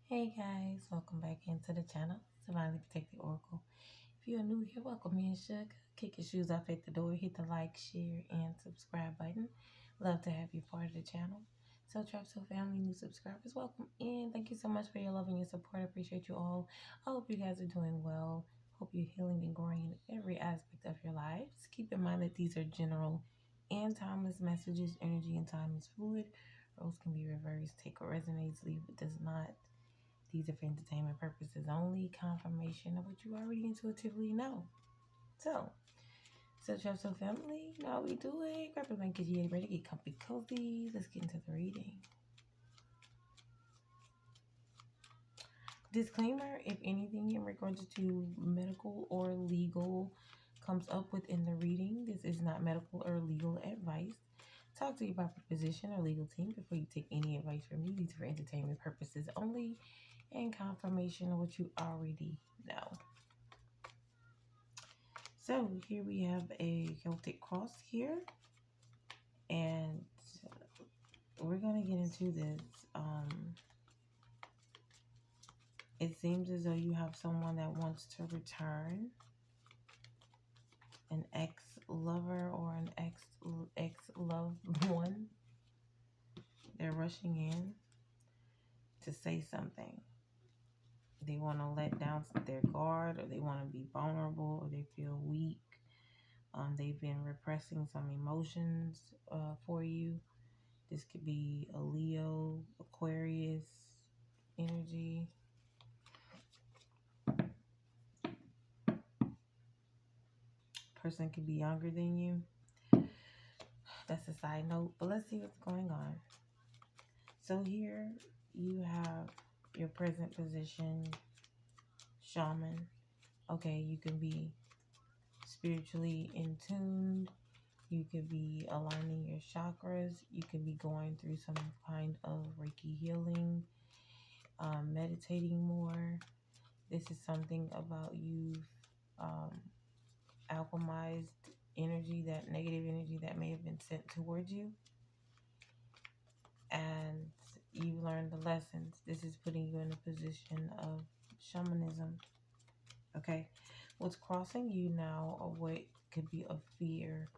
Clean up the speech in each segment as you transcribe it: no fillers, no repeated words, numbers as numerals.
Hey guys, welcome back into the channel. Divinely Protected Oracle. If you're new here, welcome in, sugar. Kick your shoes off at the door, hit the like, share, and subscribe button. Love to have you part of the channel. So Trap Soul family, new subscribers, welcome in. Thank you so much for your love and your support. I appreciate you all. I hope you guys are doing well. Hope you're healing and growing in every aspect of your lives. Keep in mind that these are general and timeless messages. Energy and time is fluid. Roles can be reversed. Take what resonates, leave what does not. These are for entertainment purposes only. Confirmation of what you already intuitively know. So Trap Soul family, you know how we do it. Grab a blanket, you ready to get comfy cozy. Let's get into the reading. Disclaimer, if anything in regards to medical or legal comes up within the reading, this is not medical or legal advice. Talk to your proper physician or legal team before you take any advice from me. These are for entertainment purposes only and confirmation of what you already know. So here we have a Celtic cross here, and we're going to get into this. It seems as though you have someone that wants to return, an ex-lover or an ex-loved one. They're rushing in to say something. They want to let down their guard, or they want to be vulnerable, or they feel weak. They've been repressing some emotions for you. This could be a Leo, Aquarius energy. Person could be younger than you. That's a side note, but let's see what's going on. So here you have your present position, shaman. Okay, you can be spiritually in tune. You could be aligning your chakras. You could be going through some kind of Reiki healing, meditating more. This is something about you alchemized energy, that negative energy that may have been sent towards you, and you learned the lessons. This is putting you in a position of shamanism. Okay, what's crossing you now, or what could be a fear?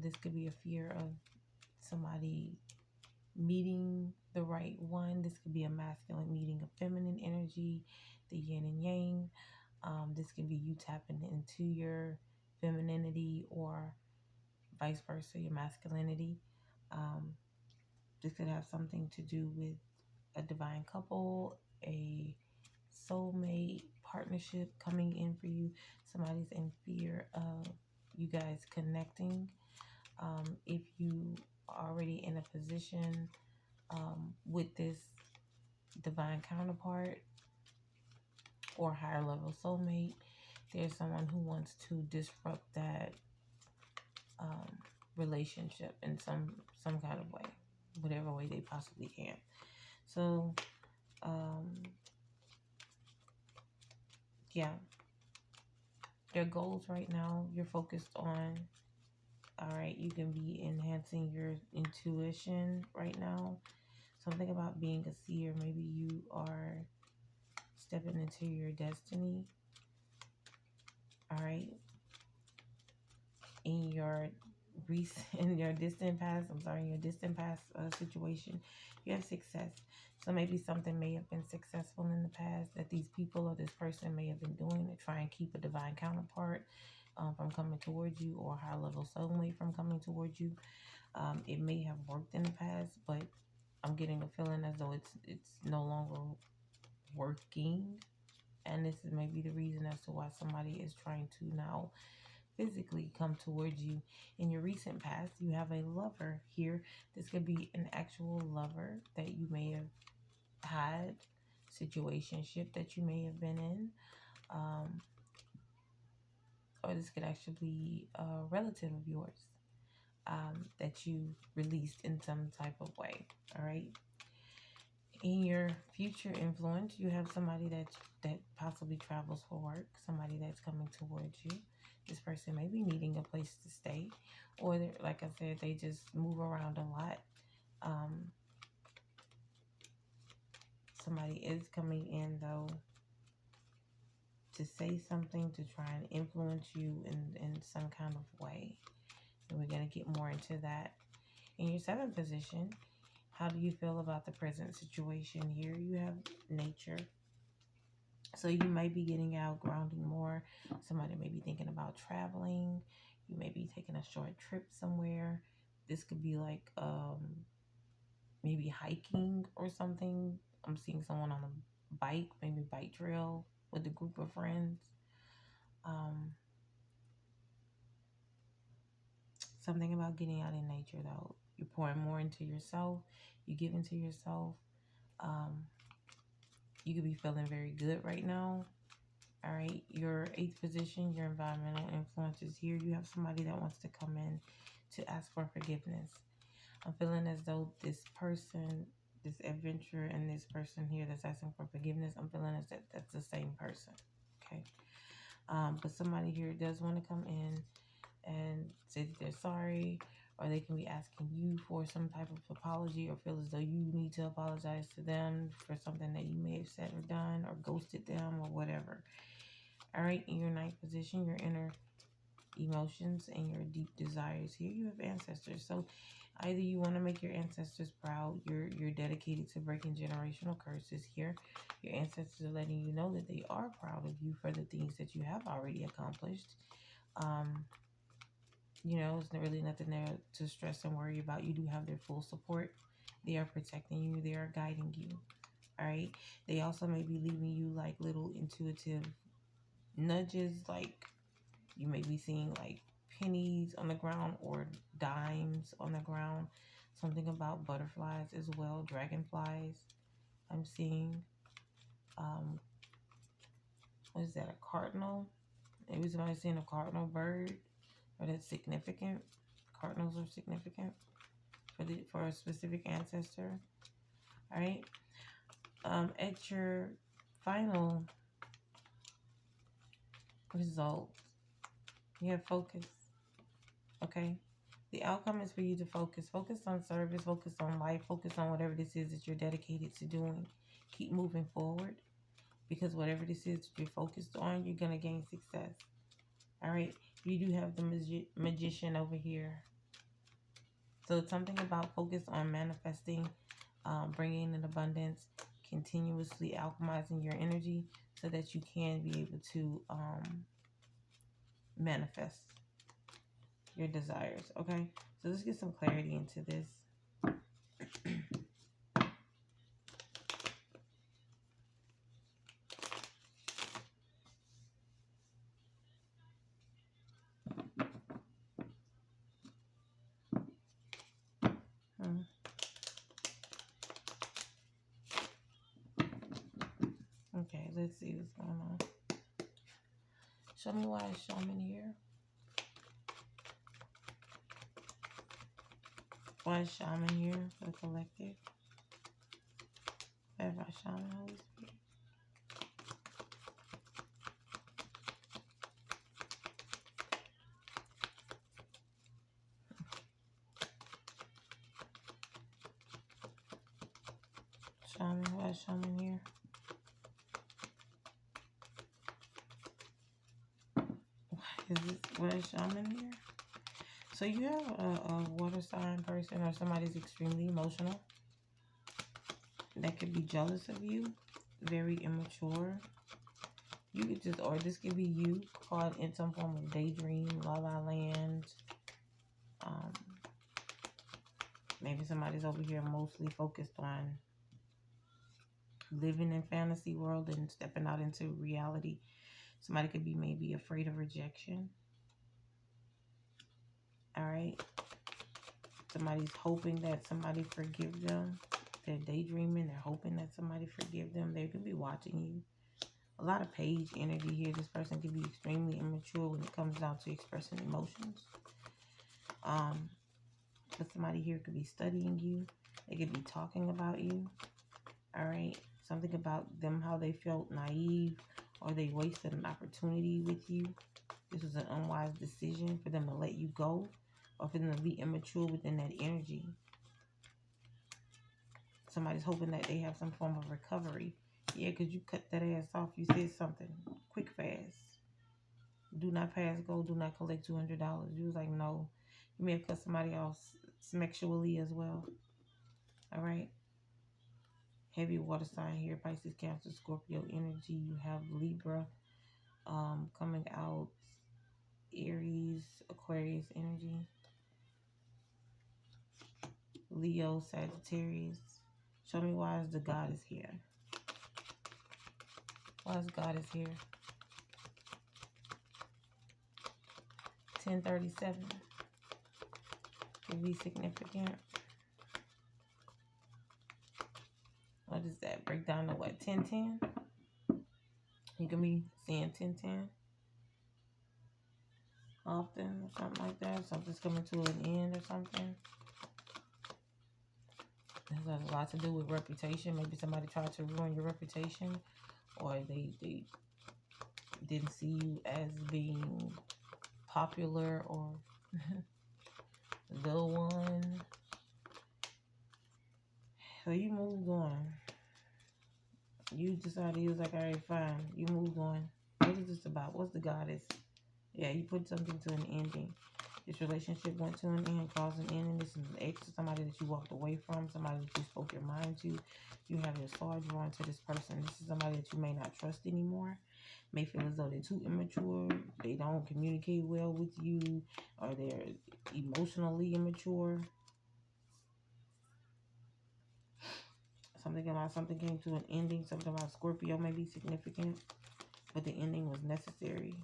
This could be a fear of somebody meeting the right one. This could be a masculine meeting a feminine energy, the yin and yang. This could be you tapping into your femininity, or vice versa, your masculinity. This could have something to do with a divine couple, a soulmate partnership coming in for you. Somebody's in fear of you guys connecting. If you are already in a position with this divine counterpart or higher level soulmate, there's someone who wants to disrupt that relationship in some kind of way, whatever way they possibly can. So yeah, their goals right now, you're focused on. All right, you can be enhancing your intuition right now. Something about being a seer. Maybe you are stepping into your destiny. All right, in your distant past, in your distant past situation, you have success. So maybe something may have been successful in the past that these people or this person may have been doing to try and keep a divine counterpart from coming towards you, or high level soulmate from coming towards you. It may have worked in the past, but I'm getting a feeling as though it's no longer working, and this is maybe the reason as to why somebody is trying to now physically come towards you. In your recent past, you have a lover here. This could be an actual lover that you may have had, situationship that you may have been in, or this could actually be a relative of yours that you released in some type of way. All right. In your future influence, you have somebody that possibly travels for work, somebody that's coming towards you. This person may be needing a place to stay, or like I said, they just move around a lot. Somebody is coming in, though, to say something, to try and influence you in some kind of way. And we're going to get more into that. In your 7th position, how do you feel about the present situation here? You have nature. So you might be getting out, grounding more. Somebody may be thinking about traveling. You may be taking a short trip somewhere. This could be like maybe hiking or something. I'm seeing someone on a bike, maybe bike trail with a group of friends. Something about getting out in nature, though. You're pouring more into yourself. You give into yourself. You could be feeling very good right now. All right. Your 8th position, your environmental influences here. You have somebody that wants to come in to ask for forgiveness. I'm feeling as though this person, this adventurer, and this person here that's asking for forgiveness, I'm feeling as that that's the same person. Okay. But somebody here does want to come in and say that they're sorry, or they can be asking you for some type of apology, or feel as though you need to apologize to them for something that you may have said or done, or ghosted them, or whatever. All right, in your 9th position, your inner emotions and your deep desires here, you have ancestors. So either you want to make your ancestors proud, you're dedicated to breaking generational curses here. Your ancestors are letting you know that they are proud of you for the things that you have already accomplished. It's really nothing there to stress and worry about. You do have their full support. They are protecting you. They are guiding you. All right. They also may be leaving you like little intuitive nudges. Like you may be seeing like pennies on the ground or dimes on the ground. Something about butterflies as well. Dragonflies. I'm seeing. What is that? A cardinal? Maybe somebody's seeing a cardinal bird. Or that's significant. Cardinals are significant for a specific ancestor. All right. At your final result, you have focus. Okay. The outcome is for you to focus. Focus on service. Focus on life. Focus on whatever this is that you're dedicated to doing. Keep moving forward, because whatever this is that you're focused on, you're gonna gain success. All right. You do have the magician over here. So it's something about focus on manifesting, bringing in abundance, continuously alchemizing your energy so that you can be able to manifest your desires. Okay. So let's get some clarity into this. Okay, let's see what's going on. Show me why is shaman here. Why is shaman here for the collective? Clarify shaman, Holy Spirit. Shaman, why is shaman here? Why is shaman here? So you have a water sign person, or somebody's extremely emotional that could be jealous of you, very immature. You could just, or this could be you caught in some form of daydream, la la land. Maybe somebody's over here mostly focused on living in fantasy world and stepping out into reality. Somebody could be maybe afraid of rejection. All right. Somebody's hoping that somebody forgive them. They're daydreaming. They're hoping that somebody forgive them. They could be watching you. A lot of page energy here. This person could be extremely immature when it comes down to expressing emotions. But somebody here could be studying you. They could be talking about you. All right. Something about them, how they felt naive, or they wasted an opportunity with you. This was an unwise decision for them to let you go, or for them to be immature within that energy. Somebody's hoping that they have some form of recovery. Yeah, because you cut that ass off. You said something quick, fast. Do not pass go. Do not collect $200. You was like, no. You may have cut somebody else sexually as well. All right. Heavy water sign here. Pisces, Cancer, Scorpio energy. You have Libra coming out. Aries, Aquarius energy. Leo, Sagittarius. Show me why is the goddess here. Why is goddess here? 1037. Could be significant. What is that? Break down to what? 1010? You can be seeing 1010 often or something like that. Something's coming to an end or something. This has a lot to do with reputation. Maybe somebody tried to ruin your reputation, or they didn't see you as being popular or the one. So you moved on. You decided, you was like, all right, fine. You moved on. What is this about? What's the goddess? Yeah, you put something to an ending. This relationship went to an end, caused an ending. This is an ex, somebody that you walked away from, somebody that you spoke your mind to. You have your soul drawn to this person. This is somebody that you may not trust anymore. May feel as though they're too immature. They don't communicate well with you, or they're emotionally immature. Something came to an ending. Something about Scorpio may be significant, but the ending was necessary.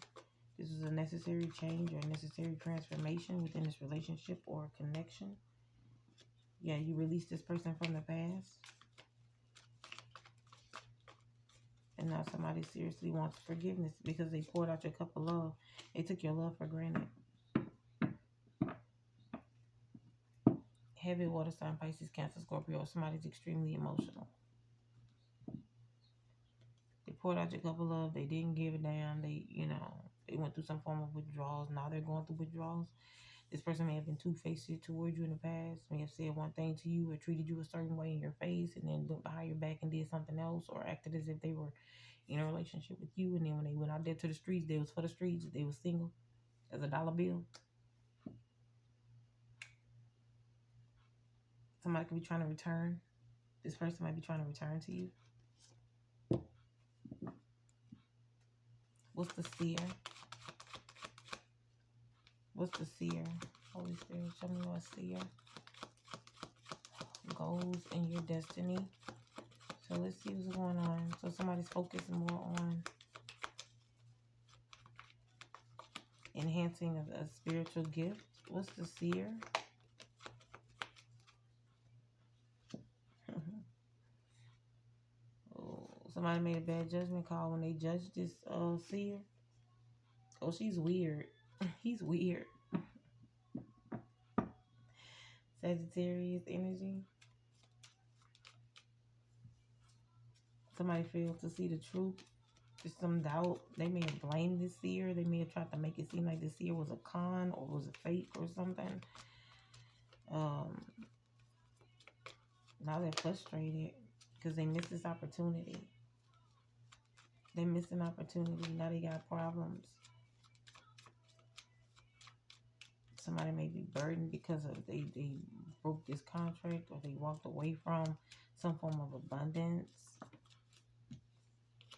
This was a necessary change or a necessary transformation within this relationship or connection. Yeah, you released this person from the past. And now somebody seriously wants forgiveness because they poured out your cup of love. They took your love for granted. Heavy water sign, Pisces, Cancer, Scorpio. Somebody's extremely emotional. They poured out your cup of love. They didn't give a damn. They went through some form of withdrawals. Now they're going through withdrawals. This person may have been two-faced towards you in the past, may have said one thing to you or treated you a certain way in your face, and then went behind your back and did something else, or acted as if they were in a relationship with you, and then when they went out there to the streets, they was for the streets, they was single as a dollar bill. Somebody could be trying to return. This person might be trying to return to you. What's the seer? What's the seer? Holy Spirit, show me what's seer. Goals in your destiny. So let's see what's going on. So somebody's focusing more on enhancing a spiritual gift. What's the seer? Oh, somebody made a bad judgment call when they judged this seer. Oh, she's weird. He's weird. Sagittarius energy. Somebody failed to see the truth. There's some doubt. They may have blamed this seer. They may have tried to make it seem like this seer was a con or was a fake or something. Now they're frustrated because they missed this opportunity. They missed an opportunity. Now they got problems. Somebody may be burdened because of they broke this contract, or they walked away from some form of abundance.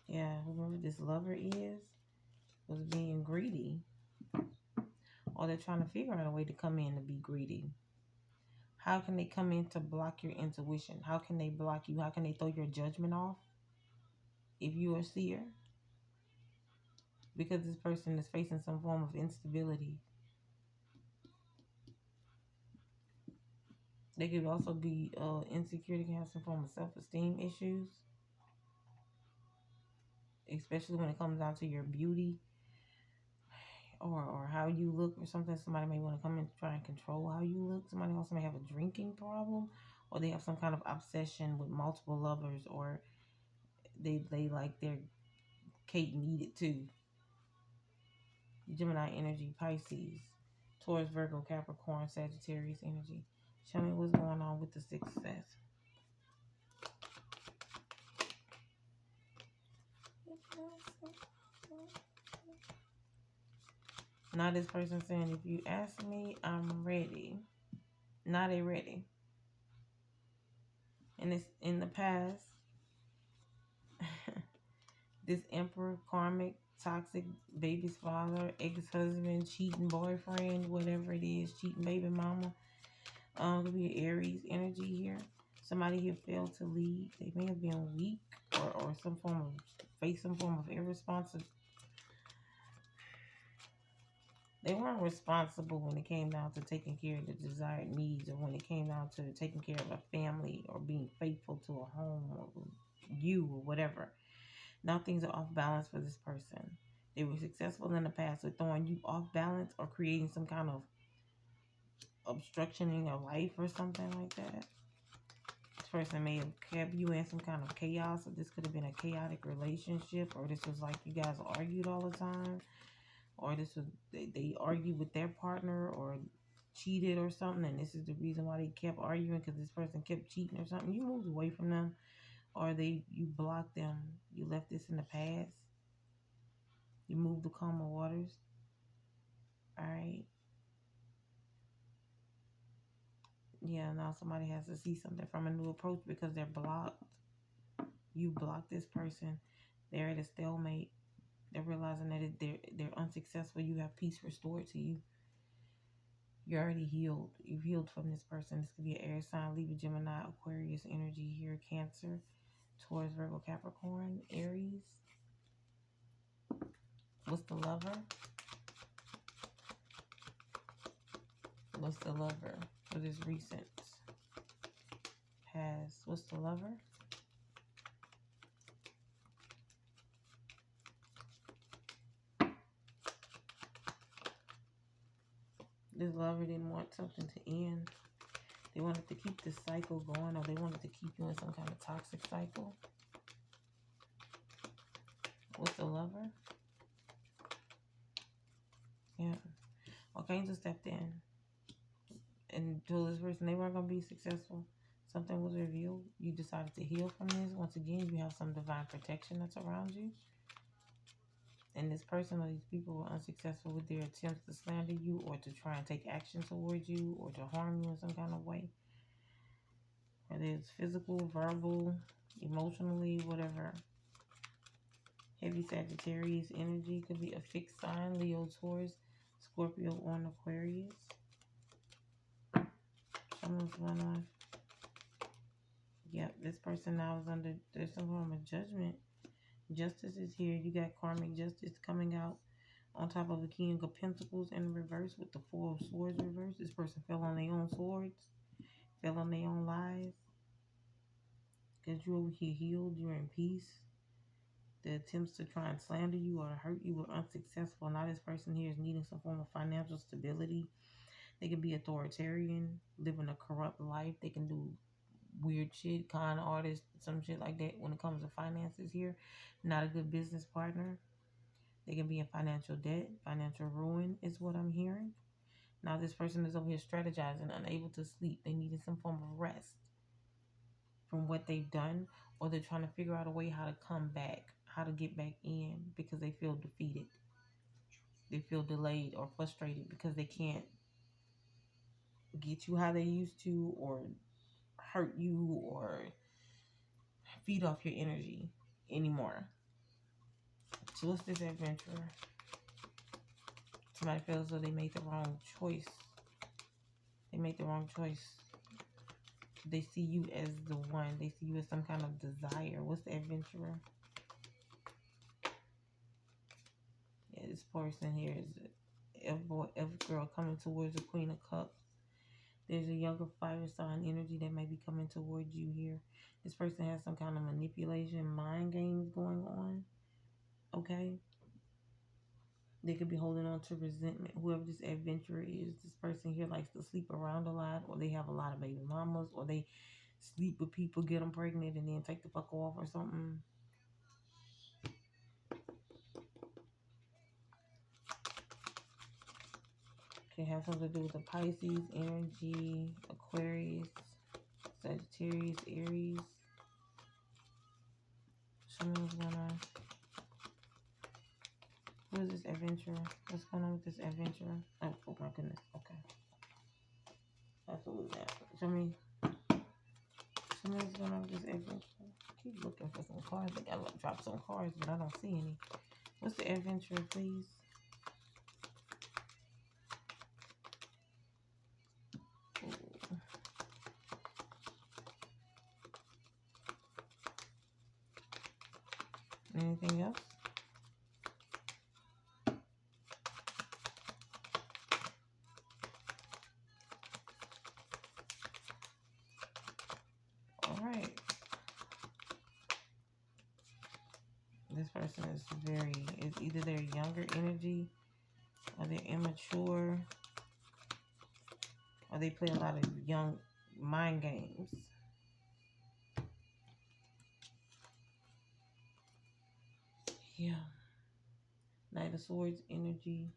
Yeah, whoever this lover is was being greedy. Or they're trying to figure out a way to come in to be greedy. How can they come in to block your intuition? How can they block you? How can they throw your judgment off if you are a seer? Because this person is facing some form of instability. They could also be insecure. They can have some form of self-esteem issues. Especially when it comes down to your beauty or how you look or something. Somebody may want to come in to try and control how you look. Somebody also may have a drinking problem, or they have some kind of obsession with multiple lovers, or they like their cake needed too. Gemini energy, Pisces, Taurus, Virgo, Capricorn, Sagittarius energy. Show me what's going on with the success. Now this person saying, if you ask me, I'm ready. Now they ready. And it's in the past. This emperor, karmic, toxic, baby's father, ex-husband, cheating boyfriend, whatever it is, cheating baby mama. Could be an Aries energy here. Somebody here failed to lead. They may have been weak or some form of face some form of irresponsible. They weren't responsible when it came down to taking care of the desired needs, or when it came down to taking care of a family or being faithful to a home or you or whatever. Now things are off balance for this person. They were successful in the past with throwing you off balance or creating some kind of obstruction in your life or something like that. This person may have kept you in some kind of chaos, or this could have been a chaotic relationship, or this was like you guys argued all the time, or this was they argued with their partner or cheated or something, and this is the reason why they kept arguing, because this person kept cheating or something. You moved away from them, or you blocked them. You left this in the past. You moved to calmer waters. All right. Yeah, now somebody has to see something from a new approach because they're blocked. You blocked this person. They're at a stalemate. They're realizing that they're unsuccessful. You have peace restored to you. You're already healed. You've healed from this person. This could be an air sign, Libra, Gemini, Aquarius energy here, Cancer, Taurus, Virgo, Capricorn, Aries. What's the lover? What's the lover for this recent past? What's the lover? This lover didn't want something to end. They wanted to keep this cycle going, or they wanted to keep you in some kind of toxic cycle. What's the lover? Yeah. Archangel stepped in and told this person they weren't going to be successful. Something was revealed. You decided to heal from this. Once again, you have some divine protection that's around you. And this person or these people were unsuccessful with their attempts to slander you, or to try and take action towards you, or to harm you in some kind of way. Whether it's physical, verbal, emotionally, whatever. Heavy Sagittarius energy could be a fixed sign. Leo, Taurus, Scorpio, or an Aquarius. Someone's going on. Yep, this person now is under, there's some form of judgment. Justice is here. You got karmic justice coming out on top of the King of Pentacles in reverse with the Four of Swords reverse. This person fell on their own swords, fell on their own lies. Because you over here healed, you're in peace. The attempts to try and slander you or hurt you were unsuccessful. Now this person here is needing some form of financial stability. They can be authoritarian, living a corrupt life. They can do weird shit, con artists, some shit like that when it comes to finances here. Not a good business partner. They can be in financial debt, financial ruin is what I'm hearing. Now this person is over here strategizing, unable to sleep. They needed some form of rest from what they've done, or they're trying to figure out a way how to come back, how to get back in, because they feel defeated. They feel delayed or frustrated because they can't get you how they used to, or hurt you, or feed off your energy anymore. So what's this adventurer? Somebody feels as though they made the wrong choice. They made the wrong choice. They see you as the one. They see you as some kind of desire. What's the adventurer? Yeah, this person here is F girl coming towards the Queen of Cups. There's a younger fire sign energy that may be coming towards you here. This person has some kind of manipulation, mind games going on. Okay? They could be holding on to resentment. Whoever this adventurer is, this person here likes to sleep around a lot, or they have a lot of baby mamas, or they sleep with people, get them pregnant, and then take the fuck off or something. Can have something to do with the Pisces energy, Aquarius, Sagittarius, Aries. Someone's gonna. adventurer? What's going on with this adventurer? Oh my goodness. Okay. That's what was that. Show me what's going on with this adventurer. I keep looking for some cards. I gotta drop some cards, but I don't see any. What's the adventurer, please? Ooh. Anything else? All right. This person is it's either their younger energy or they're immature or they play a lot of young mind games. Yeah. Knight of Swords energy.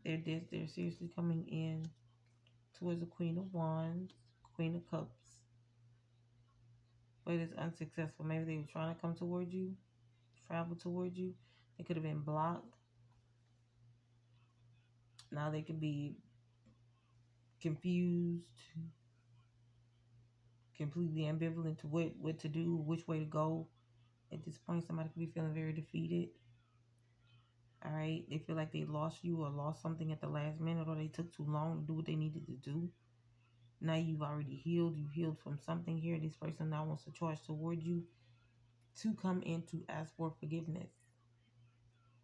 They're seriously coming in towards the Queen of Wands, Queen of Cups. But it's unsuccessful. Maybe they were trying to come towards you, travel towards you. They could have been blocked. Now they could be confused, completely ambivalent to what to do, which way to go. At this point, somebody could be feeling very defeated. All right. They feel like they lost you or lost something at the last minute, or they took too long to do what they needed to do. Now you've already healed. You healed from something here. This person now wants to charge toward you to come in to ask for forgiveness.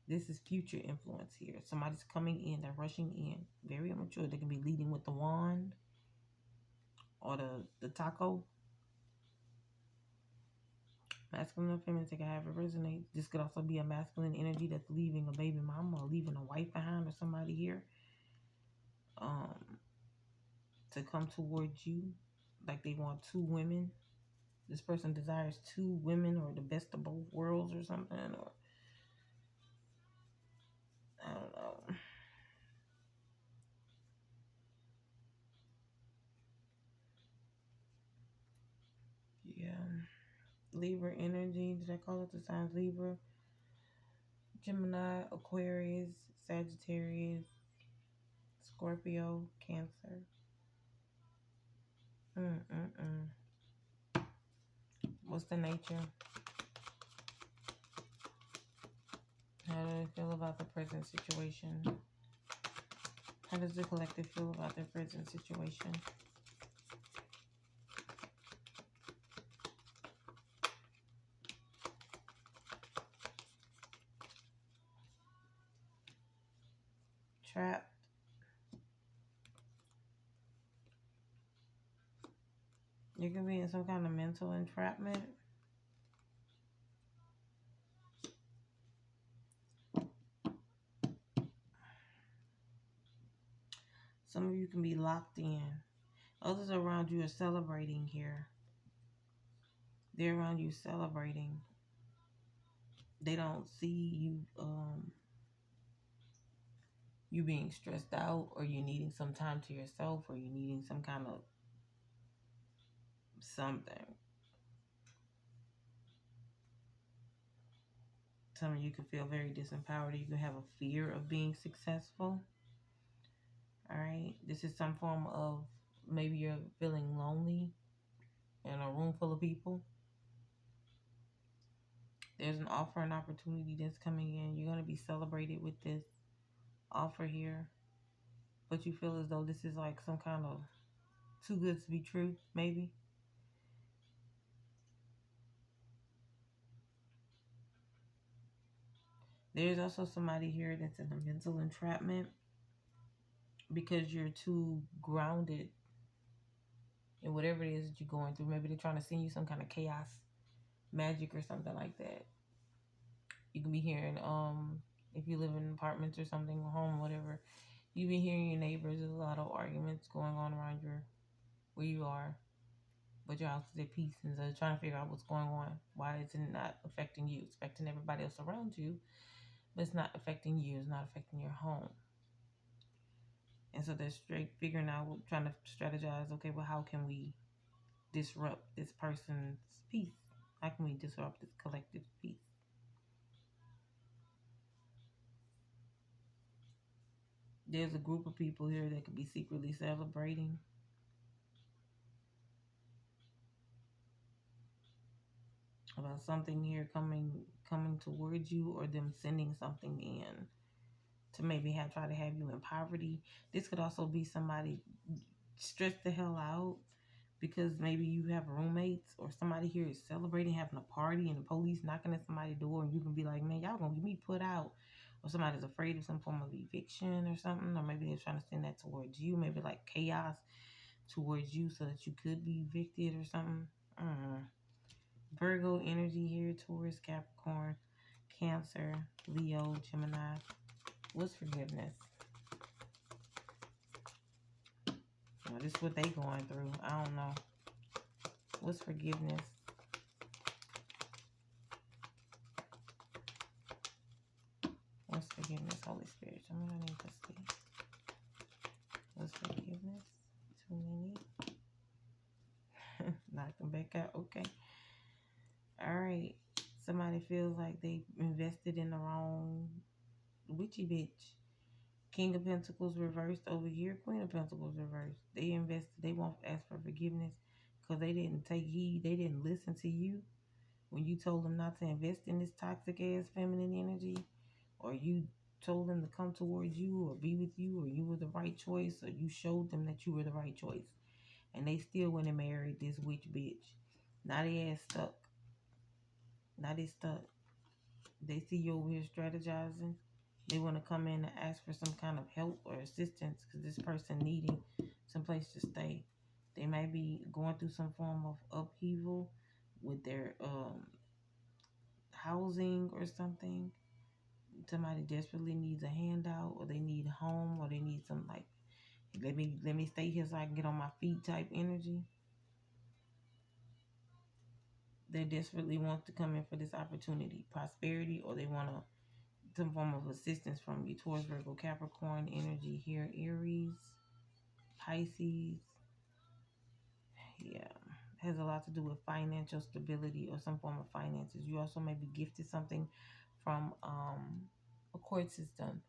This is future influence here. Somebody's coming in. They're rushing in. Very immature. They can be leading with the wand or the taco. Masculine or feminine, take a have it resonate. This could also be a masculine energy that's leaving a baby mama or leaving a wife behind or somebody here. To come towards you like they want two women. This person desires two women or the best of both worlds or something, or I don't know. Yeah. Libra energy. Did I call it the signs Libra? Gemini, Aquarius, Sagittarius, Scorpio, Cancer. What's the nature? How do they feel about the present situation? How does the collective feel about their present situation? Trapped. You can be in some kind of mental entrapment. Some of you can be locked in. Others around you are celebrating here. They're around you celebrating. They don't see you being stressed out, or you needing some time to yourself, or you needing some kind of something. Some of you can feel very disempowered. You can have a fear of being successful. All right. This is some form of, maybe you're feeling lonely in a room full of people. There's an offer and opportunity that's coming in. You're going to be celebrated with this offer here. But you feel as though this is like some kind of too good to be true, maybe. There's also somebody here that's in a mental entrapment because you're too grounded in whatever it is that you're going through. Maybe they're trying to send you some kind of chaos magic or something like that. You can be hearing, if you live in apartments or something, or home, whatever, you've been hearing your neighbors. There's a lot of arguments going on around where you are, but your house is at peace, and so trying to figure out what's going on. Why is it not affecting you? It's affecting everybody else around you, but it's not affecting you. It's not affecting your home. And so they're straight figuring out, trying to strategize, okay, well, how can we disrupt this person's peace? How can we disrupt this collective peace? There's a group of people here that could be secretly celebrating about something here coming towards you, or them sending something in to maybe try to have you in poverty. This could also be somebody stressed the hell out because maybe you have roommates, or somebody here is celebrating, having a party, and the police knocking at somebody's door, and you can be like, man, y'all gonna get me put out. Or somebody's afraid of some form of eviction or something, or maybe they're trying to send that towards you, maybe like chaos towards you so that you could be evicted or something. Virgo energy here, Taurus, Capricorn, Cancer, Leo, Gemini. What's forgiveness? Well, this is what they going through. I don't know. What's forgiveness? What's forgiveness, Holy Spirit? Show me what I need to see. What's forgiveness? Too many. Knock them back out. Okay. All right. Somebody feels like they invested in the wrong witchy bitch. King of Pentacles reversed over here. Queen of Pentacles reversed. They invested. They won't ask for forgiveness because they didn't take heed. They didn't listen to you when you told them not to invest in this toxic ass feminine energy, or you told them to come towards you or be with you, or you were the right choice, or you showed them that you were the right choice. And they still went and married this witch bitch. Now they ass stuck. Now they stuck. They see you over here strategizing. They want to come in and ask for some kind of help or assistance because this person needing some place to stay. They might be going through some form of upheaval with their housing or something. Somebody desperately needs a handout, or they need a home, or they need some like, let me stay here so I can get on my feet type energy. They desperately want to come in for this opportunity, prosperity, or they want some form of assistance from you. Taurus, Virgo, Capricorn energy here, Aries, Pisces. Yeah, has a lot to do with financial stability or some form of finances. You also may be gifted something from a court system,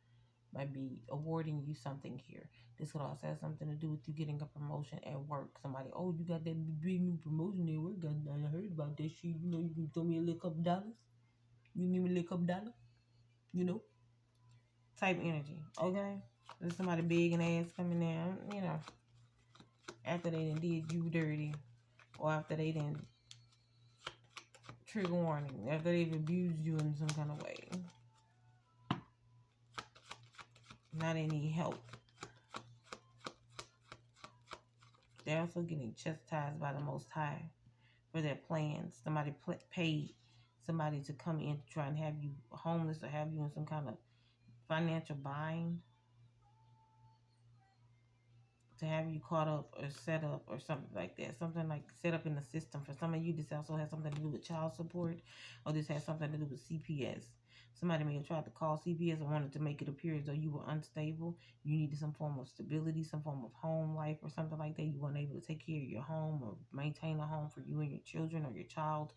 might be awarding you something here. This could also have something to do with you getting a promotion at work. Somebody, oh, you got that big new promotion at work. I heard about that shit. You know, you can throw me a little couple dollars. You can give me a little couple dollars. You know, type energy. Okay, there's somebody big and ass coming down. You know, after they done did you dirty, or after they done trigger warning, after they've abused you in some kind of way. Now they need help. They're also getting chastised by the Most High for their plans. Somebody paid somebody to come in to try and have you homeless, or have you in some kind of financial bind, to have you caught up or set up or something like that. Something like set up in the system. For some of you, this also has something to do with child support, or this has something to do with CPS. Somebody may have tried to call CPS and wanted to make it appear as though you were unstable. You needed some form of stability, some form of home life or something like that. You weren't able to take care of your home or maintain a home for you and your children or your child.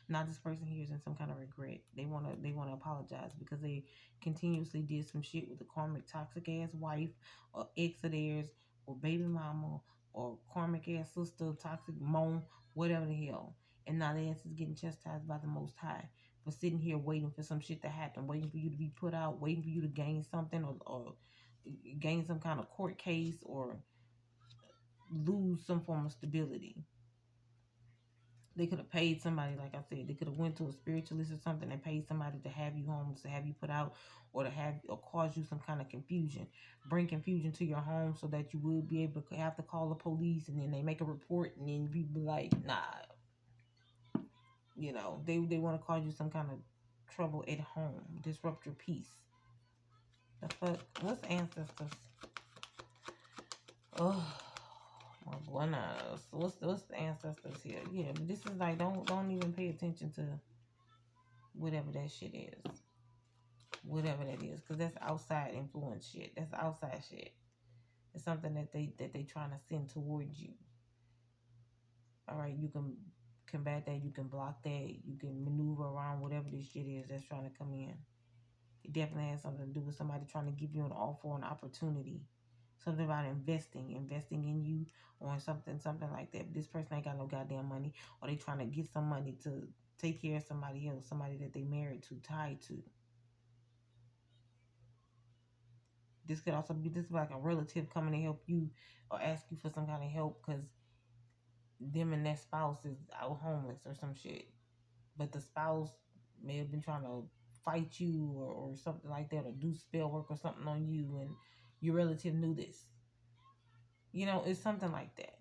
Now this person here is in some kind of regret. They wanna apologize because they continuously did some shit with a karmic toxic ass wife or ex of theirs, or baby mama, or karmic ass sister, toxic mom, whatever the hell. And now the ass is getting chastised by the Most High for sitting here waiting for some shit to happen, waiting for you to be put out, waiting for you to gain something, or gain some kind of court case, or lose some form of stability. They could have paid somebody, like I said, they could have went to a spiritualist or something and paid somebody to have you home, to have you put out, or to have, or cause you some kind of confusion, bring confusion to your home, so that you would be able to have to call the police, and then they make a report, and then you be like, nah, you know, they want to cause you some kind of trouble at home, disrupt your peace. The fuck? What's ancestors? Oh. Well, nah. What's the ancestors here? Yeah, but this is like, don't even pay attention to whatever that shit is, whatever that is, because that's outside influence shit. That's outside shit. It's something that they trying to send towards you. All right, you can combat that. You can block that. You can maneuver around whatever this shit is that's trying to come in. It definitely has something to do with somebody trying to give you an offer or an opportunity. Something about investing in you or something like that. This person ain't got no goddamn money, or they trying to get some money to take care of somebody else, somebody that they married to, tied to. This could also be like a relative coming to help you or ask you for some kind of help because them and their spouse is out homeless or some shit. But the spouse may have been trying to fight you or something like that, or do spell work or something on you, and your relative knew this. You know, it's something like that.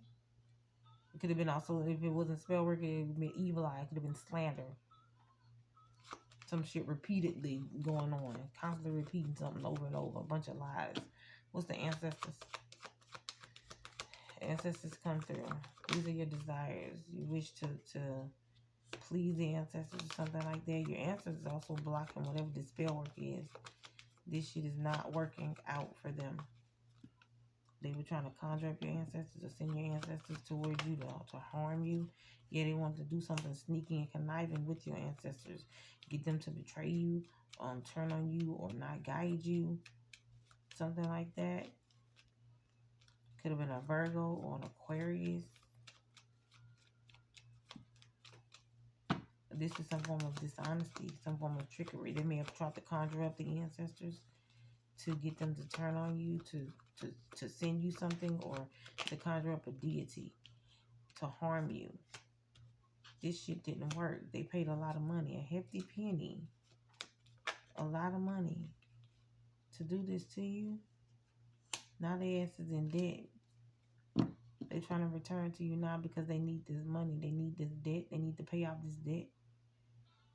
It could have been also, if it wasn't spell work, it would have been evil eye. It could have been slander. Some shit repeatedly going on, constantly repeating something over and over, a bunch of lies. What's the ancestors? Ancestors come through. These are your desires. You wish to please the ancestors or something like that. Your ancestors also blocking whatever the spell work is. This shit is not working out for them. They were trying to conjure up your ancestors or send your ancestors towards you to harm you. Yeah, they wanted to do something sneaky and conniving with your ancestors. Get them to betray you, turn on you, or not guide you. Something like that. Could have been a Virgo or an Aquarius. This is some form of dishonesty, some form of trickery. They may have tried to conjure up the ancestors to get them to turn on you, to send you something, or to conjure up a deity to harm you. This shit didn't work. They paid a lot of money, a hefty penny, a lot of money to do this to you. Now their ass is in debt. They're trying to return to you now because they need this money. They need this debt. They need to pay off this debt.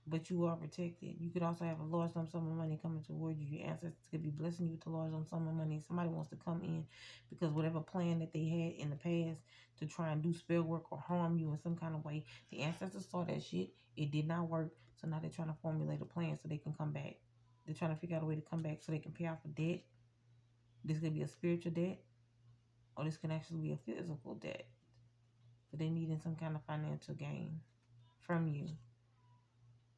But you are protected. You could also have a large lump sum of money coming towards you. Your ancestors could be blessing you with a large lump sum of money. Somebody wants to come in because whatever plan that they had in the past to try and do spell work or harm you in some kind of way, the ancestors saw that shit. It did not work. So now they're trying to formulate a plan so they can come back. They're trying to figure out a way to come back so they can pay off a debt. This could be a spiritual debt, or this can actually be a physical debt. But they needing some kind of financial gain from you.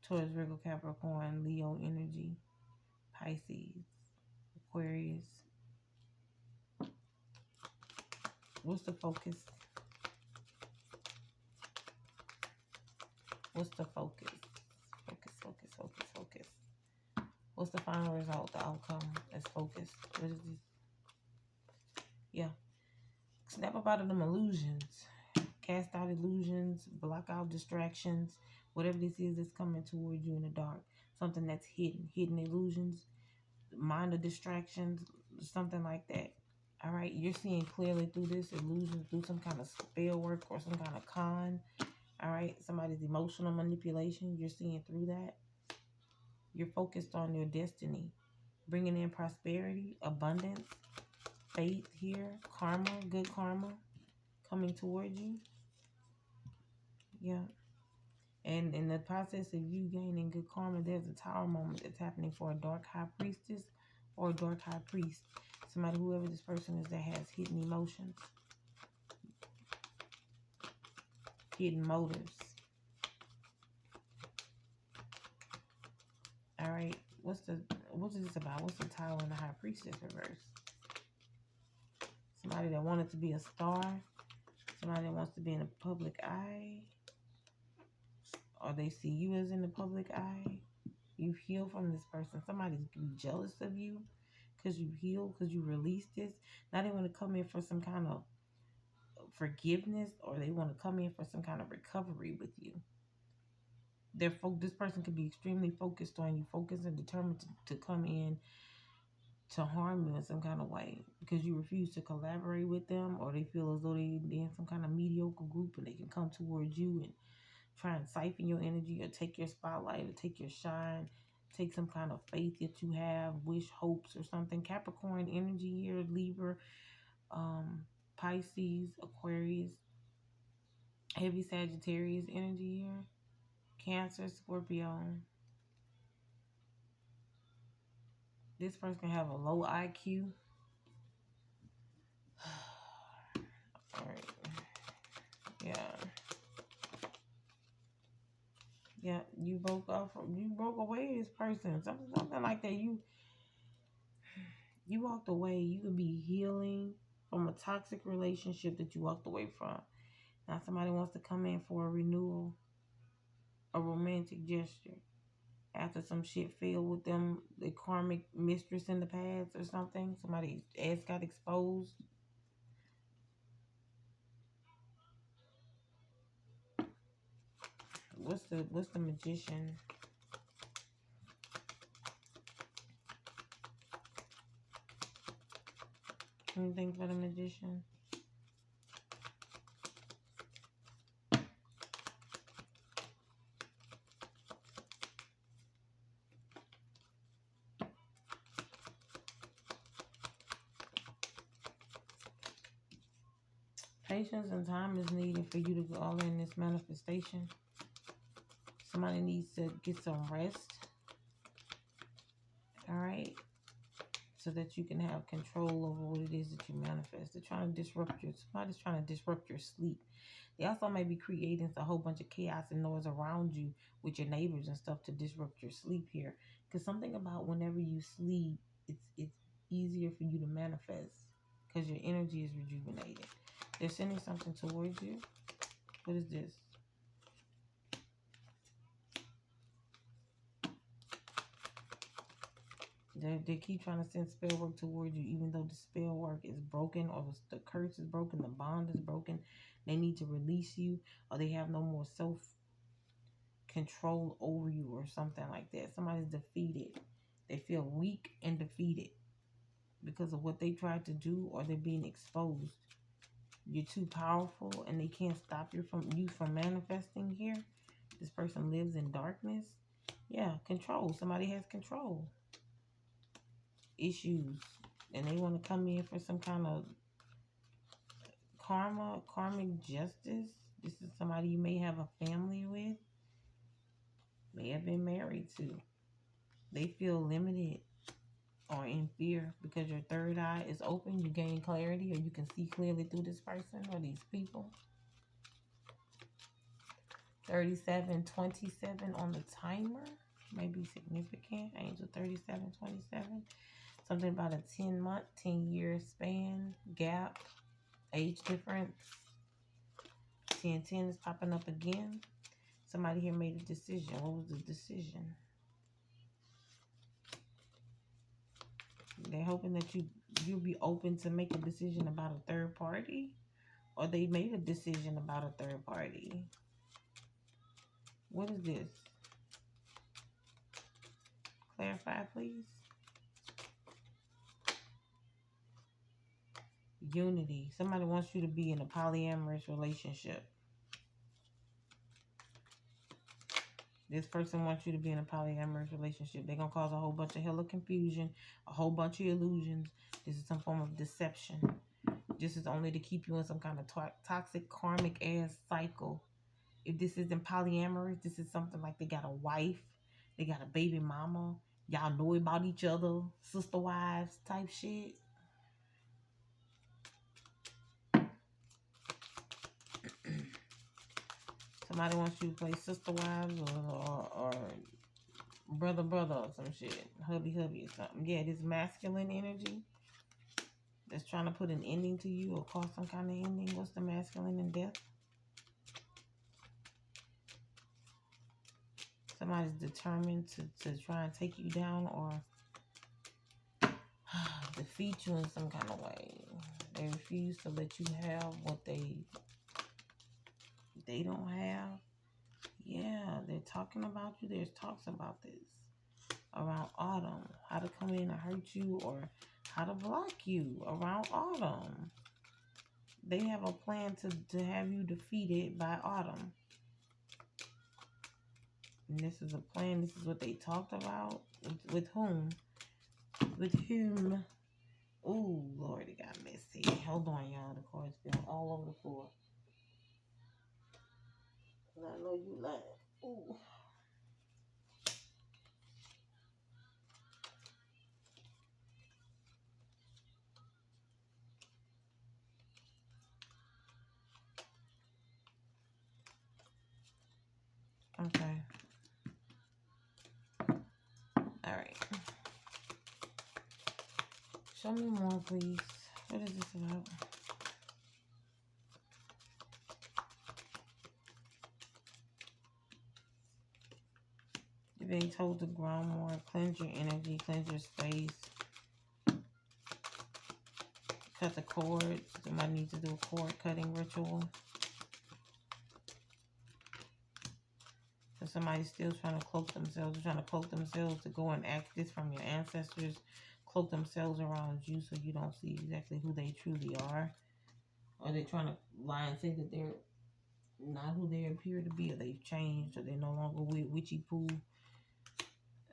Taurus, Virgo, Capricorn, Leo energy, Pisces, Aquarius. What's the focus? What's the focus? Focus. What's the final result? The outcome is focus. What is this? Yeah. Snap up out of them illusions. Cast out illusions. Block out distractions. Whatever this is that's coming towards you in the dark. Something that's hidden. Hidden illusions. Minor distractions. Something like that. All right. You're seeing clearly through this illusion, through some kind of spell work or some kind of con. All right. Somebody's emotional manipulation. You're seeing through that. You're focused on your destiny. Bringing in prosperity, abundance, faith here, karma, good karma coming towards you. Yeah. And in the process of you gaining good karma, there's a tower moment that's happening for a dark high priestess or a dark high priest. Somebody, whoever this person is, that has hidden emotions, hidden motives. All right. What is this about? What's the tower and the high priestess reverse? Somebody that wanted to be a star. Somebody that wants to be in the public eye. Or they see you as in the public eye. You heal from this person. Somebody's jealous of you because you heal, because you release this. Now they want to come in for some kind of forgiveness, or they want to come in for some kind of recovery with you. This person could be extremely focused on you, focused and determined to come in to harm you in some kind of way because you refuse to collaborate with them, or they feel as though they're in some kind of mediocre group and they can come towards you and try and siphon your energy or take your spotlight or take your shine, take some kind of faith that you have, wish, hopes, or something. Capricorn energy here, Libra, Pisces, Aquarius, heavy Sagittarius energy here, Cancer, Scorpio. This person can have a low IQ. All right. Yeah. Yeah, you broke away with this person. Something like that. You walked away. You could be healing from a toxic relationship that you walked away from. Now somebody wants to come in for a renewal, a romantic gesture. After some shit failed with them, the karmic mistress in the past or something. Somebody's ass got exposed. What's the magician? Anything for the magician? Patience and time is needed for you to go all in this manifestation. Somebody needs to get some rest. All right. So that you can have control over what it is that you manifest. Somebody's trying to disrupt your sleep. They also may be creating a whole bunch of chaos and noise around you with your neighbors and stuff to disrupt your sleep here. Because something about whenever you sleep, it's easier for you to manifest because your energy is rejuvenated. They're sending something towards you. What is this? They keep trying to send spell work towards you, even though the spell work is broken, or the curse is broken, the bond is broken. They need to release you, or they have no more self control over you, or something like that. Somebody's defeated. They feel weak and defeated because of what they tried to do, or they're being exposed. You're too powerful, and they can't stop you from manifesting here. This person lives in darkness. Yeah, control. Somebody has control issues, and they want to come in for some kind of karmic justice. This is somebody you may have a family with, may have been married to. They feel limited or in fear because your third eye is open. You gain clarity, or you can see clearly through this person or these people. 3727 on the timer may be significant. Angel 3727. Something about a 10-year span, gap, age difference. 1010 is popping up again. Somebody here made a decision. What was the decision? They're hoping that you'll be open to make a decision about a third party, or they made a decision about a third party. What is this? Clarify, please. Unity. Somebody wants you to be in a polyamorous relationship. This person wants you to be in a polyamorous relationship. They're going to cause a whole bunch of hella confusion, a whole bunch of illusions. This is some form of deception. This is only to keep you in some kind of toxic, karmic ass cycle. If this isn't polyamorous, this is something like they got a wife, they got a baby mama, y'all know about each other, sister wives type shit. Somebody wants you to play sister wives or brother or some shit, hubby or something. Yeah, this masculine energy that's trying to put an ending to you or cause some kind of ending. What's the masculine in death? Somebody's determined to try and take you down or defeat you in some kind of way. They refuse to let you have what they don't have. Yeah, they're talking about you. There's talks about this around autumn. How to come in and hurt you, or how to block you around autumn. They have a plan to have you defeated by autumn. And this is a plan. This is what they talked about. With whom? With whom? Ooh, Lord, it got messy. Hold on, y'all. The cards been all over the floor. I know you lying. Ooh. Okay. Show me more, please. What is this about? You're being told to ground more, cleanse your energy, cleanse your space, cut the cords. You might need to do a cord cutting ritual. So somebody's still trying to cloak themselves, to go and ask this from your ancestors, cloak themselves around you so you don't see exactly who they truly are. Or they're trying to lie and say that they're not who they appear to be, or they've changed, or they're no longer witchy poo.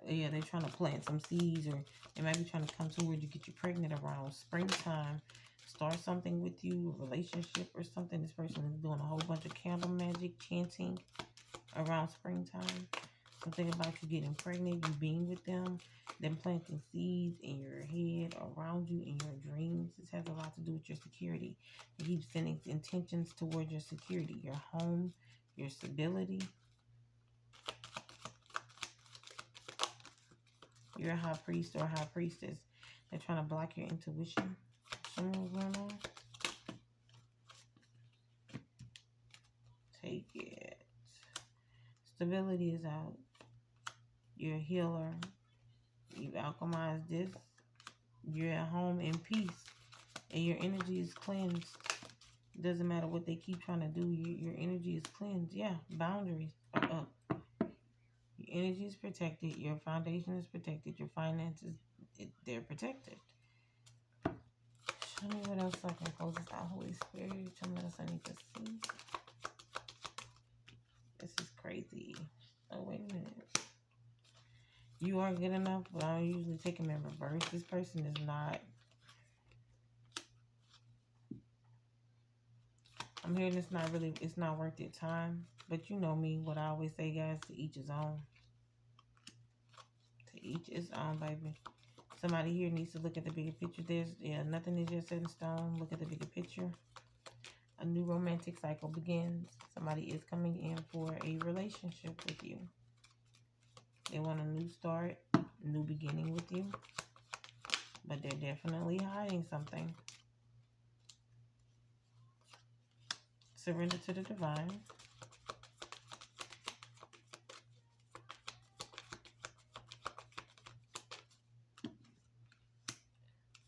Yeah, they're trying to plant some seeds, or they might be trying to come toward you, get you pregnant around springtime, start something with you, a relationship or something. This person is doing a whole bunch of candle magic, chanting around springtime. Something about you getting pregnant, you being with them planting seeds in your head, around you, in your dreams. This has a lot to do with your security. You keep sending intentions towards your security, your home, your stability. You're a high priest or a high priestess. They're trying to block your intuition. Show me what's going on. Take it. Stability is out. You're a healer. You've alchemized this. You're at home in peace. And your energy is cleansed. It doesn't matter what they keep trying to do. Your energy is cleansed. Yeah, boundaries are up. Your energy is protected. Your foundation is protected. Your finances, they're protected. Show me what else I can close this out. Holy Spirit, tell me what else I need to see. This is crazy. Oh, wait a minute. You are good enough, but I don't usually take them in reverse. This person is not. I'm hearing it's not worth your time. But you know me, what I always say, guys, to each his own. To each his own, baby. Somebody here needs to look at the bigger picture. Nothing is just set in stone. Look at the bigger picture. A new romantic cycle begins. Somebody is coming in for a relationship with you. They want a new start, new beginning with you. But they're definitely hiding something. Surrender to the divine.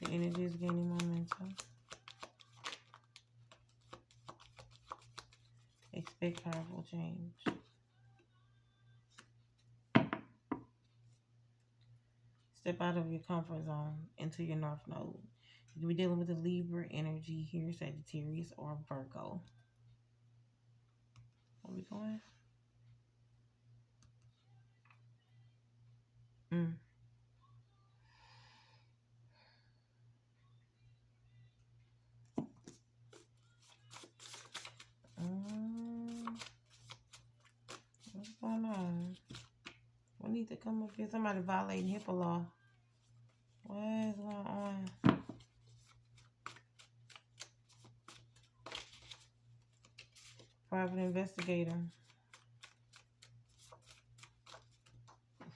The energy is gaining momentum. Expect powerful change. Step out of your comfort zone into your North Node. You can be dealing with a Libra energy here, Sagittarius or Virgo. Where we going? What's going on? We need to come up here. Somebody violating HIPAA law. What is going on? Private investigator.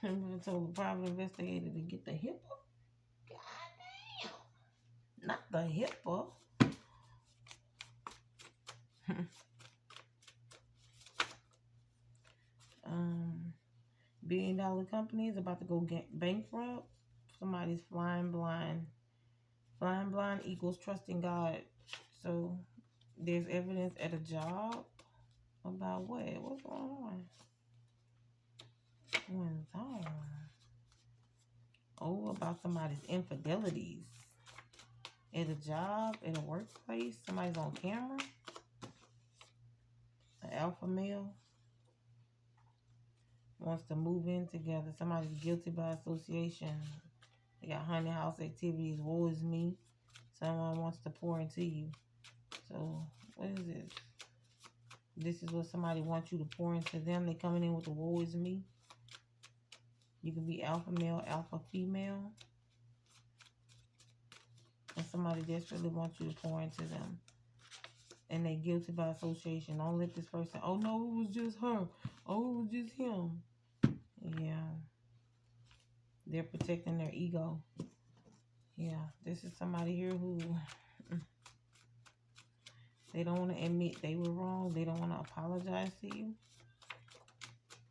I'm told the private investigator to get the HIPAA. God damn. Not the HIPAA. $1 billion company is about to go get bankrupt. Somebody's flying blind. Flying blind equals trusting God. So there's evidence at a job about what? What's going on? What's on? Oh, about somebody's infidelities. At a job, at a workplace, somebody's on camera. An alpha male wants to move in together. Somebody's guilty by association. They got honey house activities. Woe is me. Someone wants to pour into you. So, what is this? This is what somebody wants you to pour into them. They coming in with the woe is me. You can be alpha male, alpha female. And somebody desperately wants you to pour into them. And they guilty by association. Don't let this person, oh no, it was just her. Oh, it was just him. Yeah. They're protecting their ego. Yeah, this is somebody here who they don't want to admit they were wrong. They don't want to apologize to you.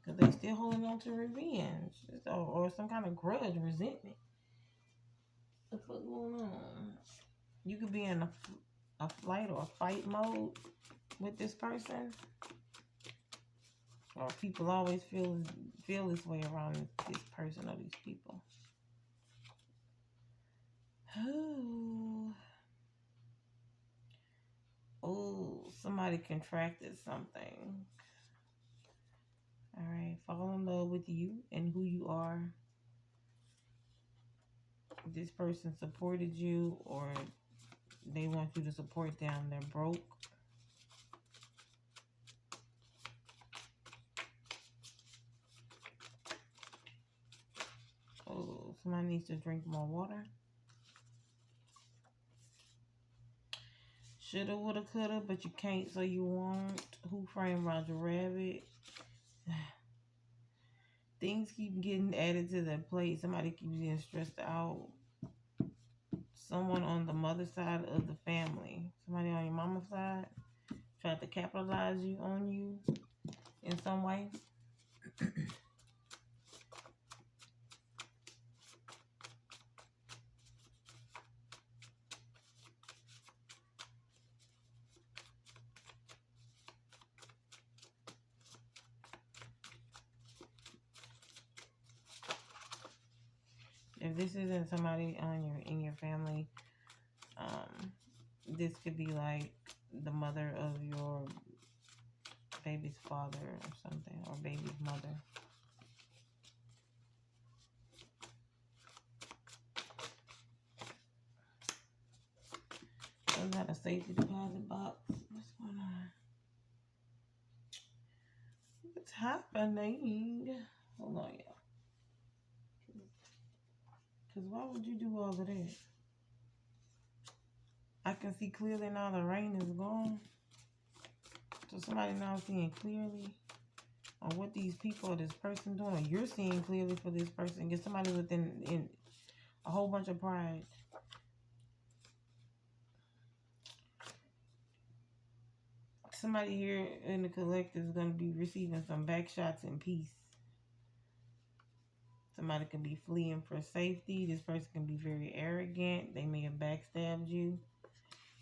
Because they still holding on to revenge. Or some kind of grudge, resentment. What's going on? You could be in a flight or a fight mode with this person. Or people always feel this way around this person or these people. Oh, somebody contracted something. All right, fall in love with you and who you are. This person supported you, or they want you to support them. They're broke. Oh, somebody needs to drink more water. Shoulda, woulda, coulda, but you can't, so you won't. Who Framed Roger Rabbit? Things keep getting added to their plate. Somebody keeps getting stressed out. Someone on the mother side of the family. Somebody on your mama's side tried to capitalize on you in some way. If this isn't somebody in your family, this could be like the mother of your baby's father or something, or baby's mother. Doesn't have a safety deposit box. What's going on? What's happening? Hold on, y'all. Because why would you do all of that? I can see clearly now the rain is gone. So somebody now seeing clearly on what these people or this person doing. Or you're seeing clearly for this person. Get somebody in a whole bunch of pride. Somebody here in the collective is going to be receiving some back shots in peace. Somebody can be fleeing for safety. This person can be very arrogant. They may have backstabbed you.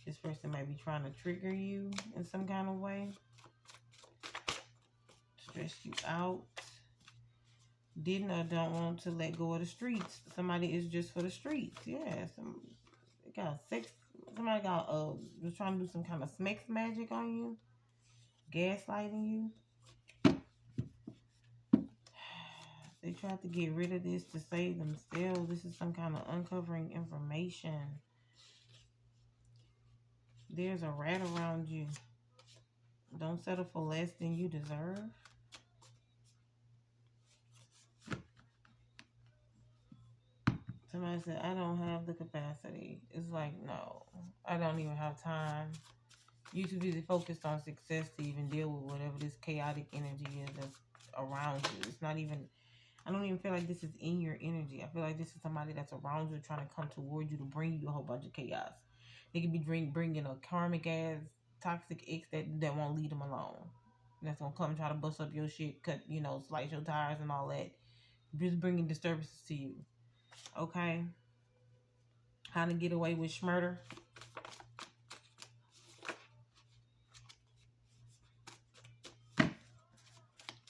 This person might be trying to trigger you in some kind of way. Stress you out. Didn't or don't want to let go of the streets. Somebody is just for the streets. Yeah. Somebody was trying to do some kind of sex magic on you. Gaslighting you. They tried to get rid of this to save themselves. This is some kind of uncovering information. There's a rat around you. Don't settle for less than you deserve. Somebody said, I don't have the capacity. It's like, no, I don't even have time. You're too busy focused on success to even deal with whatever this chaotic energy is that's around you. It's not even, I don't even feel like this is in your energy. I feel like this is somebody that's around you trying to come toward you to bring you a whole bunch of chaos. They could be bringing a karmic ass toxic ex that won't leave them alone. That's gonna come try to bust up your shit, cut, slice your tires and all that. Just bringing disturbances to you. Okay? How to get away with murder.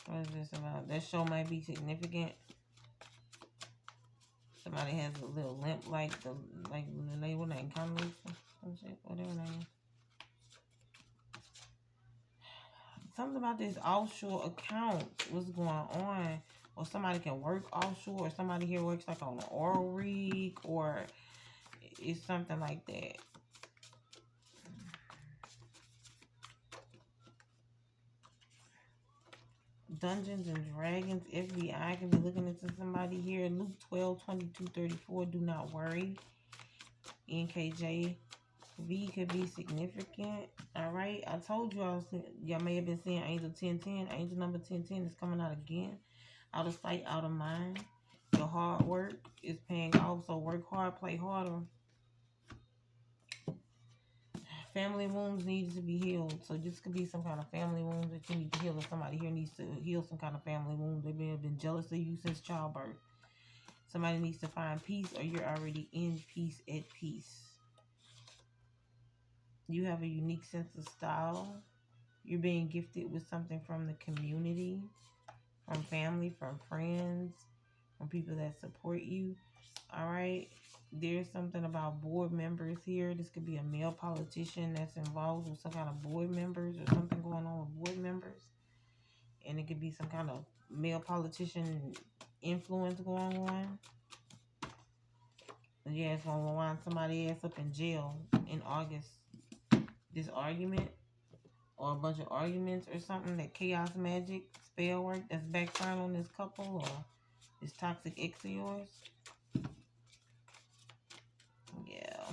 What is this about? That show might be significant. Somebody has a little limp like the label name, Condoleezza, some shit, whatever name. Something about this offshore account. What's going on? Or somebody can work offshore, or somebody here works like on an oil rig, or it's something like that. Dungeons and Dragons, FBI can be looking into somebody here. Luke 12:22-34. Do not worry. NKJ V could be significant. All right, I told you y'all may have been seeing Angel 1010. Angel number 1010 is coming out again. Out of sight, out of mind. your hard work is paying off. So work hard, play harder. Family wounds need to be healed. So this could be some kind of family wounds that you need to heal. If somebody here needs to heal some kind of family wound, they may have been jealous of you since childbirth. Somebody needs to find peace, or you're already in peace, at peace. You have a unique sense of style. You're being gifted with something from the community, from family, from friends, from people that support you. All right. There's something about board members here. This could be a male politician that's involved with some kind of board members, or something going on with board members. And it could be some kind of male politician influence going on. Yeah, it's going to wind somebody ass up in jail in August. This argument, or a bunch of arguments or something, that chaos magic spell work that's backfiring on this couple, or this toxic ex of yours. Yeah.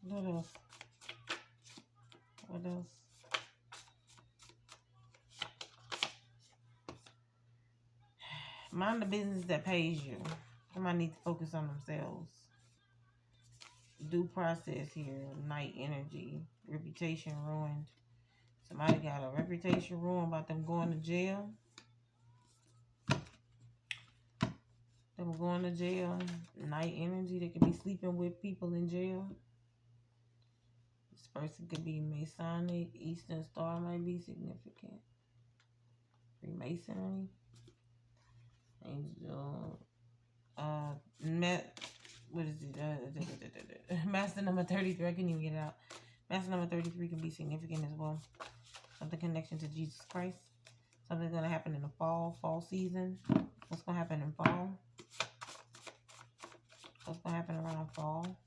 What else? What else? Mind the business that pays you. Somebody needs to focus on themselves. Due process here. Night energy. Reputation ruined. Somebody got a reputation ruined about them going to jail. Them going to jail. Night energy. They could be sleeping with people in jail. This person could be Masonic. Eastern Star might be significant. Freemasonry. Angel. What is it? Master number 33. I couldn't even get it out. Master number 33 can be significant as well. Something connection to Jesus Christ. Something's going to happen in the fall season. What's going to happen in fall? What's going to happen around fall?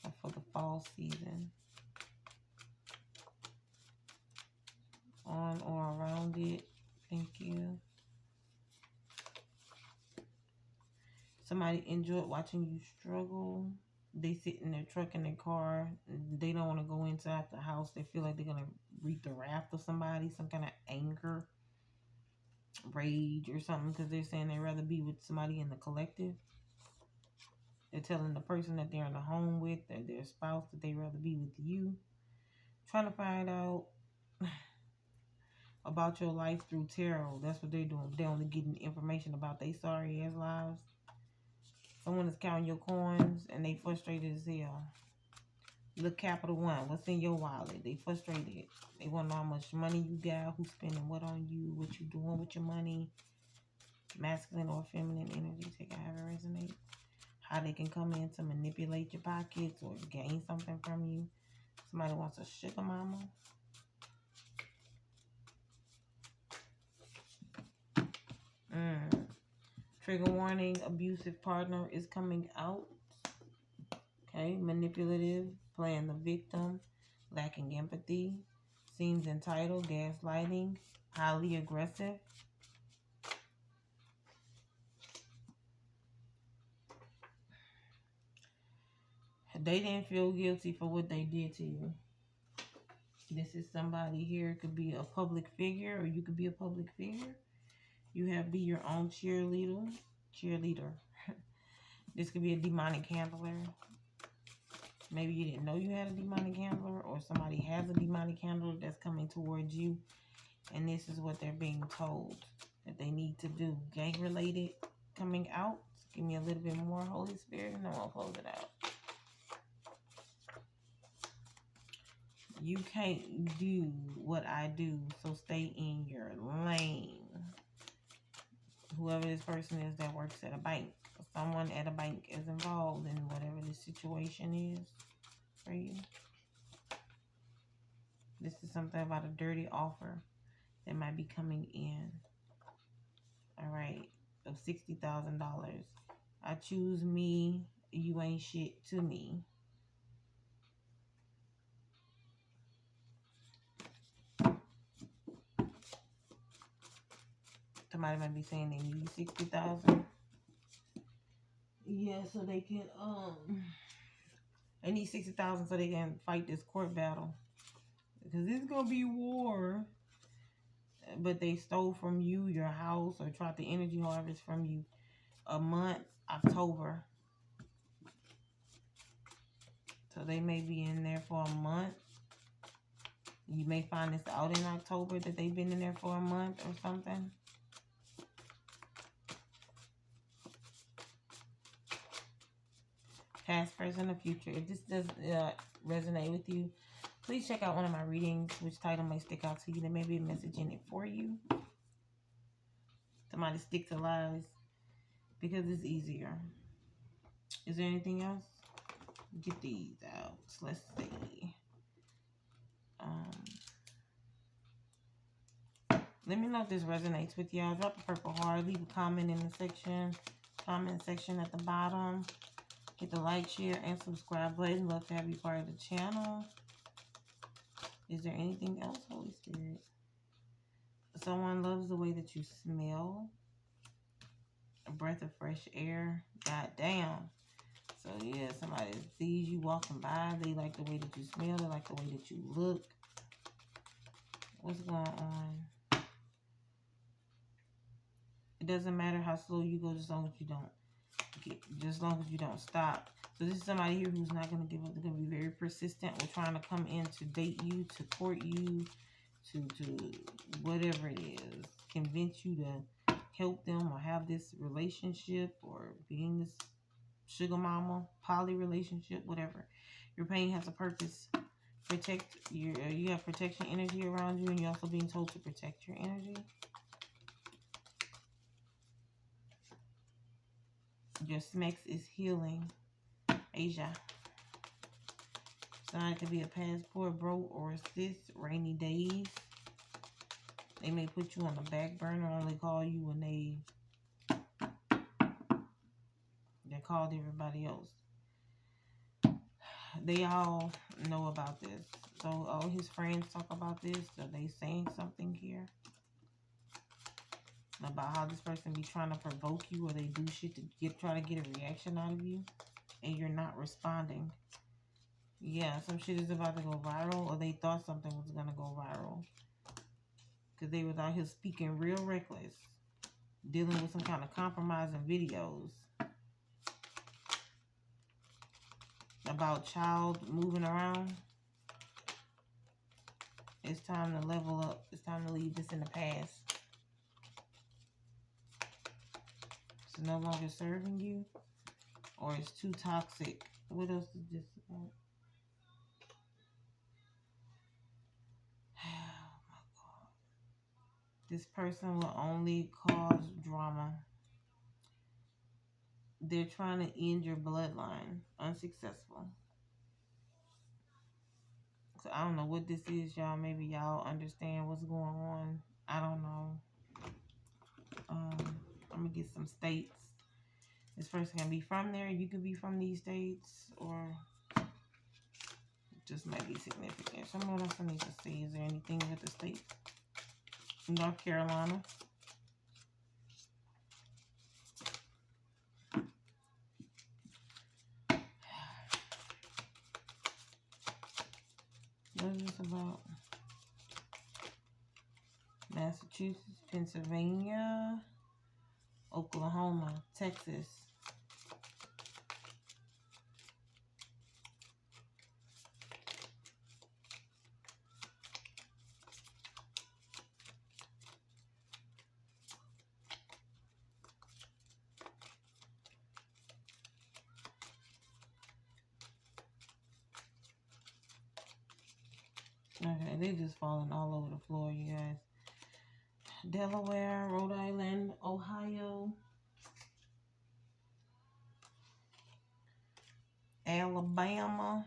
Or for the fall season. On or around it. Thank you. Somebody enjoyed watching you struggle. They sit in their truck, in their car. They don't want to go inside the house. They feel like they're going to reap the wrath of somebody. Some kind of anger, rage, or something. Because they're saying they'd rather be with somebody in the collective. They're telling the person that they're in a home with, or their spouse, that they'd rather be with you. Trying to find out about your life through tarot. That's what they're doing. They're only getting information about their sorry ass lives. Someone is counting your coins and they frustrated as hell. Look, capital one. What's in your wallet? They frustrated. They want to know how much money you got, who's spending what on you, what you doing with your money. Masculine or feminine energy. Take a have it resonate. How they can come in to manipulate your pockets or gain something from you. Somebody wants a sugar mama. Trigger warning, abusive partner is coming out. Okay, manipulative, playing the victim, lacking empathy, seems entitled, gaslighting, highly aggressive. They didn't feel guilty for what they did to you. This is somebody here. It could be a public figure, or you could be a public figure. You have be your own cheerleader. This could be a demonic handler. Maybe you didn't know you had a demonic handler, or somebody has a demonic handler that's coming towards you. And this is what they're being told that they need to do. Gang related coming out. Give me a little bit more, Holy Spirit, and then I'll close it out. You can't do what I do, so stay in your lane. Whoever this person is that works at a bank, someone at a bank is involved in whatever the situation is for you. This is something about a dirty offer that might be coming in. All right, of $60,000. I choose me. You ain't shit to me. Somebody might be saying they need 60,000. Yeah, so they can They need 60,000 so they can fight this court battle. Because it's going to be war. But they stole from you, your house, or tried the energy harvest from you a month, October. So they may be in there for a month. You may find this out in October that they've been in there for a month or something. Past, present, or future. If this does resonate with you, please check out one of my readings, which title may stick out to you. There may be a message in it for you. Somebody stick to lies because it's easier. Is there anything else? Get these out. Let's see. Let me know if this resonates with y'all. Drop a purple heart. Leave a comment in the comment section at the bottom. Hit the like, share, and subscribe button. Love to have you part of the channel. Is there anything else, Holy Spirit? Someone loves the way that you smell. A breath of fresh air. God damn. So yeah, somebody sees you walking by. They like the way that you smell. They like the way that you look. What's going on? It doesn't matter how slow you go, just as long as you don't stop. So this is somebody here who's not going to give up. They're going to be very persistent. We're trying to come in to date you, to court you, to whatever it is. Convince you to help them or have this relationship or being this sugar mama, poly relationship, whatever. Your pain has a purpose. You have protection energy around you, and you're also being told to protect your energy. Your SMEX is healing. Asia. Sign could be a passport, bro, or assist. Rainy days. They may put you on the back burner, only call you when they called everybody else. They all know about this. So all his friends talk about this. Are they saying something here? About how this person be trying to provoke you, or they do shit to try to get a reaction out of you, and you're not responding. Yeah, some shit is about to go viral, or they thought something was gonna go viral because they was out here speaking real reckless, dealing with some kind of compromising videos about child moving around. It's time to level up. It's time to leave this in the past. It's no longer serving you, or it's too toxic. What else is this about? Oh my God. This person will only cause drama. They're trying to end your bloodline. Unsuccessful. So I don't know what this is, y'all. Maybe y'all understand what's going on. I don't know. I'm going to get some states. This person can be from there. You could be from these states, or just might be significant. Someone else I need to see. Is there anything with the state? North Carolina. What is this about? Massachusetts, Pennsylvania, Oklahoma, Texas. Okay, they just falling all over the floor, you guys. Delaware, Rhode Island, Ohio, Alabama,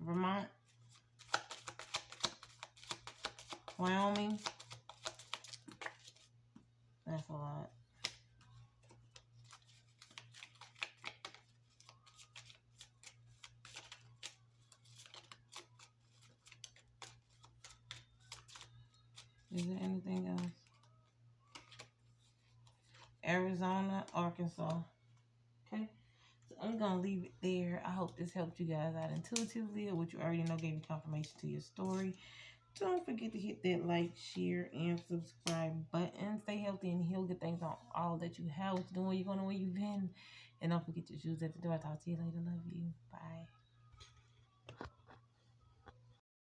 Vermont, Wyoming. That's a lot. Is there anything else? Arizona, Arkansas. Okay. So I'm going to leave it there. I hope this helped you guys out intuitively, or what you already know gave you confirmation to your story. Don't forget to hit that like, share, and subscribe button. Stay healthy and heal. Good things on all that you have. What you're doing, where you're going, and where you've been. And don't forget your shoes at the door. I'll talk to you later. Love you. Bye.